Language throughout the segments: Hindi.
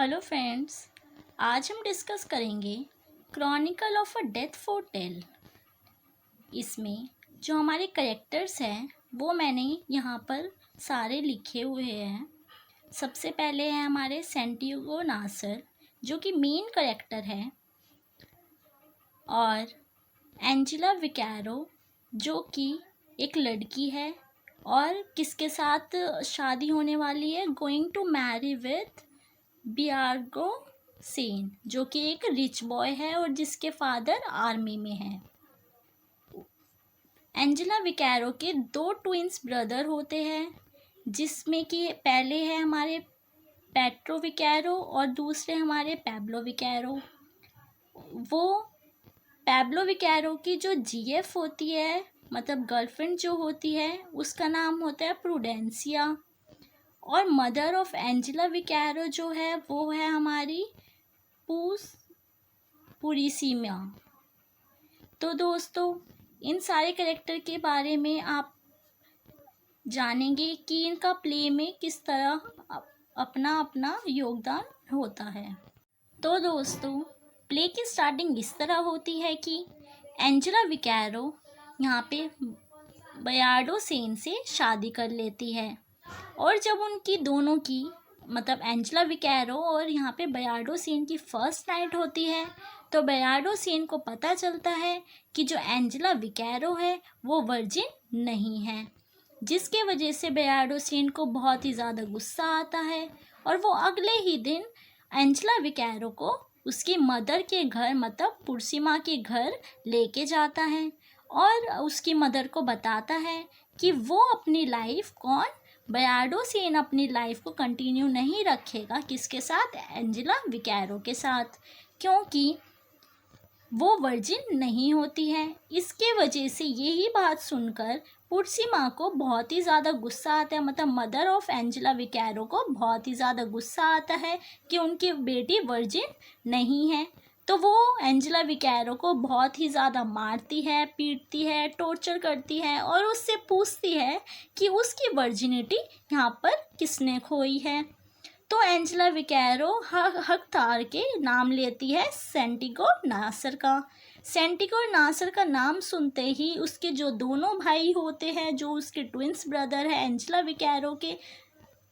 हेलो फ्रेंड्स, आज हम डिस्कस करेंगे क्रॉनिकल ऑफ अ डेथ फोरटेल। इसमें जो हमारे करेक्टर्स हैं वो मैंने यहाँ पर सारे लिखे हुए हैं। सबसे पहले है हमारे सैंटियागो नासर जो कि मेन करेक्टर है, और एंजेला विकैरो जो कि एक लड़की है और किसके साथ शादी होने वाली है, going to marry with Bayardo San जो कि एक रिच बॉय है और जिसके फादर आर्मी में हैं। एंजेला विकैरो के 2 ट्विंस ब्रदर होते हैं, जिसमें कि पहले है हमारे पेट्रो विकैरो और दूसरे हमारे पैब्लो विकैरो। वो पैब्लो विकैरो की जो जीएफ होती है, मतलब गर्लफ्रेंड जो होती है, उसका नाम होता है प्रूडेंसिया, और मदर ऑफ एंजेला विकैरो जो है वो है हमारी पुरीसीमा। तो दोस्तों, इन सारे कैरेक्टर के बारे में आप जानेंगे कि इनका प्ले में किस तरह अपना अपना योगदान होता है। तो दोस्तों, प्ले की स्टार्टिंग इस तरह होती है कि एंजेला विकैरो यहाँ पे बयार्डो सेन से शादी कर लेती है, और जब उनकी दोनों की मतलब एंजेला विकैरो और यहाँ पे बयार्डो सेन की फर्स्ट नाइट होती है, तो बयार्डो सेन को पता चलता है कि जो एंजेला विकैरो है वो वर्जिन नहीं है, जिसके वजह से बयार्डो सेन को बहुत ही ज़्यादा गुस्सा आता है और वो अगले ही दिन एंजेला विकैरो को उसकी मदर के घर मतलब पुरसीमा के घर लेके जाता है और उसकी मदर को बताता है कि वो अपनी लाइफ बयार्डो सेन अपनी लाइफ को कंटिन्यू नहीं रखेगा, किसके साथ, एंजेला विकैरो के साथ, क्योंकि वो वर्जिन नहीं होती है। इसके वजह से यही बात सुनकर पुरसीमा को बहुत ही ज़्यादा गुस्सा आता है, मतलब मदर ऑफ एंजेला विकैरो को बहुत ही ज़्यादा गुस्सा आता है कि उनकी बेटी वर्जिन नहीं है। तो वो एंजेला विकैरो को बहुत ही ज़्यादा मारती है, पीटती है, टॉर्चर करती है और उससे पूछती है कि उसकी वर्जिनिटी यहाँ पर किसने खोई है। तो एंजेला विकैरो हकदार के नाम लेती है सैंटियागो नासर का। सैंटियागो नासर का नाम सुनते ही उसके जो दोनों भाई होते हैं, जो उसके ट्विंस ब्रदर है एंजेला विकैरो के,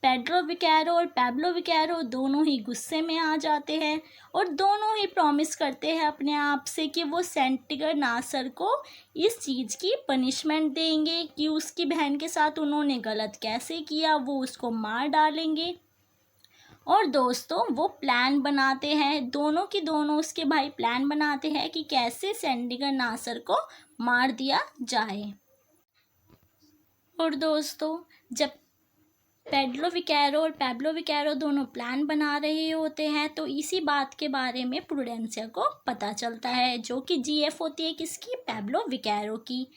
पेड्रो विकैरो और पैब्लो विकैरो, दोनों ही गुस्से में आ जाते हैं और दोनों ही प्रॉमिस करते हैं अपने आप से कि वो सैंटियागो नासर को इस चीज़ की पनिशमेंट देंगे कि उसकी बहन के साथ उन्होंने गलत कैसे किया, वो उसको मार डालेंगे। और दोस्तों, वो प्लान बनाते हैं, दोनों की दोनों उसके भाई प्लान बनाते हैं कि कैसे सैंटियागो नासर को मार दिया जाए। और दोस्तों, जब पेड्रो विकैरो और पैब्लो विकैरो दोनों प्लान बना रहे होते हैं तो इसी बात के बारे में प्रूडेंसिया को पता चलता है, जो कि जीएफ होती है किसकी, पैब्लो विकैरो की।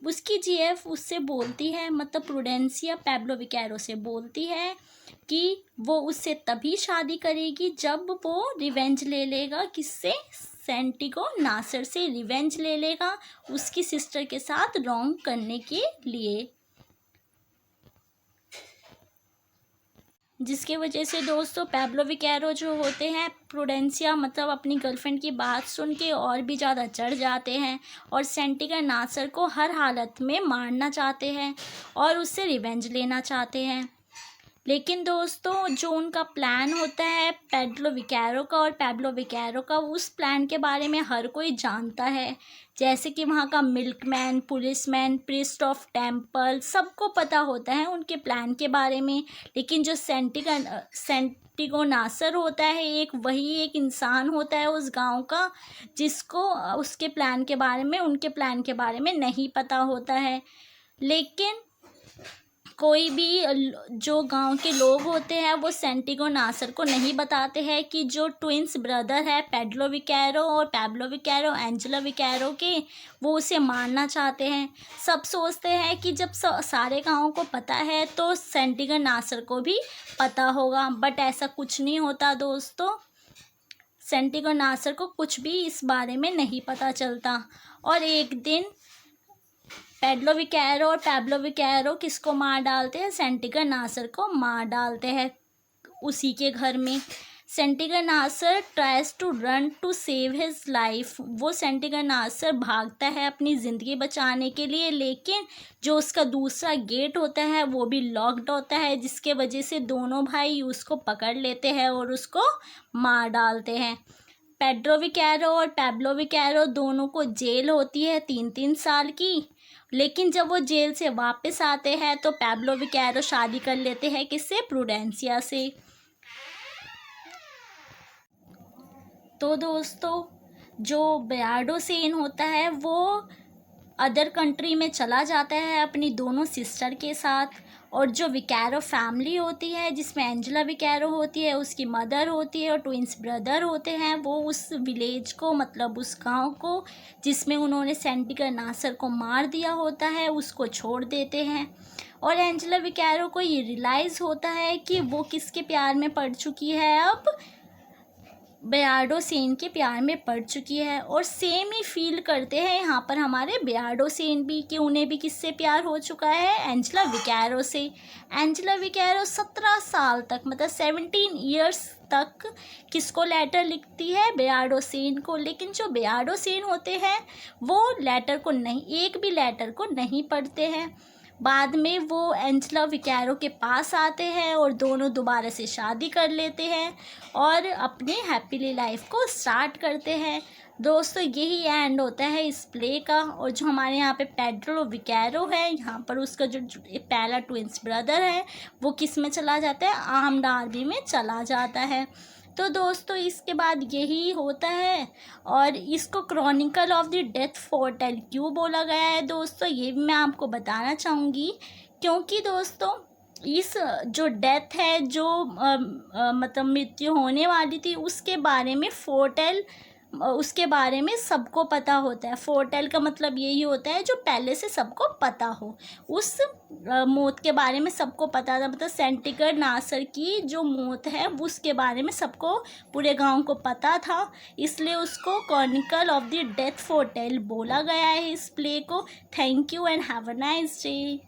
उसकी जीएफ उससे बोलती है, मतलब प्रूडेंसिया पैब्लो विकैरो से बोलती है कि वो उससे तभी शादी करेगी जब वो रिवेंज ले लेगा, किससे, सैंटियागो नासर से रिवेंज ले लेगा उसकी सिस्टर के साथ रॉन्ग करने के लिए। जिसके वजह से दोस्तों पैब्लो विकैरो जो होते हैं, प्रूडेंसिया मतलब अपनी गर्लफ्रेंड की बात सुन के और भी ज़्यादा चढ़ जाते हैं और सैंटियागो नासर को हर हालत में मारना चाहते हैं और उससे रिवेंज लेना चाहते हैं। लेकिन दोस्तों, जो उनका प्लान होता है पेड्रो विकैरो का और पैब्लो विकैरो का, उस प्लान के बारे में हर कोई जानता है, जैसे कि वहाँ का milkman, policeman, priest of temple, सबको पता होता है उनके प्लान के बारे में। लेकिन जो सैंटियागो नासर होता है, वही एक इंसान होता है उस गांव का जिसको उसके प्लान के बारे में, उनके प्लान के बारे में नहीं पता होता है। लेकिन कोई भी जो गांव के लोग होते हैं वो सैंटियागो नासर को नहीं बताते हैं कि जो ट्विंस ब्रदर है पेड्रो विकैरो और पैब्लो विकैरो एंजेला विकैरो के, वो उसे मारना चाहते हैं। सब सोचते हैं कि जब सारे गांव को पता है तो सैंटियागो नासर को भी पता होगा, बट ऐसा कुछ नहीं होता दोस्तों। सैंटियागो नासर को कुछ भी इस बारे में नहीं पता चलता। और एक दिन पेड्रो विकैरो और पैब्लो विकैरो किसको मार डालते हैं, सैंटियागो नासर को मार डालते हैं उसी के घर में। Santiago Nasar tries to run to save his life. वो सेंटिगर नासर भागता है अपनी ज़िंदगी बचाने के लिए, लेकिन जो उसका दूसरा गेट होता है वो भी लॉक्ड होता है, जिसके वजह से दोनों भाई उसको पकड़ लेते हैं और उसको मार डालते हैं। पेड्रो विकैरो और पैब्लो विकैरो दोनों को जेल होती है 3-3 साल की। लेकिन जब वो जेल से वापस आते हैं तो पैब्लो विकैरो शादी कर लेते हैं किससे? प्रूडेंसिया से। तो दोस्तों, जो बेयार्डो सेन होता है वो अदर कंट्री में चला जाता है अपनी दोनों सिस्टर के साथ, और जो विकैरो फैमिली होती है जिसमें एंजेला विकैरो होती है, उसकी मदर होती है और ट्विंस ब्रदर होते हैं, वो उस विलेज को, मतलब उस गांव को जिसमें उन्होंने सेंटिगर नासर को मार दिया होता है, उसको छोड़ देते हैं। और एंजेला विकैरो को ये रियलाइज़ होता है कि वो किसके प्यार में पड़ चुकी है, अब बेयार्डो सेन के प्यार में पड़ चुकी है। और सेम ही फील करते हैं यहाँ पर हमारे बेयार्डो सेन भी, कि उन्हें भी किससे प्यार हो चुका है? एंजेला विकैरो से। एंजेला विकैरो 17 साल तक, मतलब 17 ईयर्स तक किसको लेटर लिखती है? बेयार्डो सेन को। लेकिन जो बेयार्डो सेन होते हैं वो लेटर को नहीं, एक भी लेटर को नहीं पढ़ते हैं। बाद में वो एंजेला विकैरो के पास आते हैं और दोनों दोबारा से शादी कर लेते हैं और अपने हैप्पीली लाइफ को स्टार्ट करते हैं। दोस्तों, यही एंड होता है इस प्ले का। और जो हमारे यहाँ पे पेड्रो विकैरो है, यहाँ पर उसका जो पहला ट्विंस ब्रदर है वो किस में चला जाता है? आर्म्ड आर्मी में चला जाता है। तो दोस्तों, इसके बाद यही होता है। और इसको क्रॉनिकल ऑफ द डेथ फोर्टेल क्यों बोला गया है दोस्तों, ये भी मैं आपको बताना चाहूँगी। क्योंकि दोस्तों, इस जो डेथ है, जो मतलब मृत्यु होने वाली थी, उसके बारे में फोर्टेल, उसके बारे में सबको पता होता है। फोर्टेल का मतलब यही होता है जो पहले से सबको पता हो। उस मौत के बारे में सबको पता था, मतलब सेंटिगर नासर की जो मौत है उसके बारे में सबको, पूरे गांव को पता था। इसलिए उसको क्रॉनिकल ऑफ द डेथ फोर्टेल बोला गया है इस प्ले को। Thank you and have a nice day.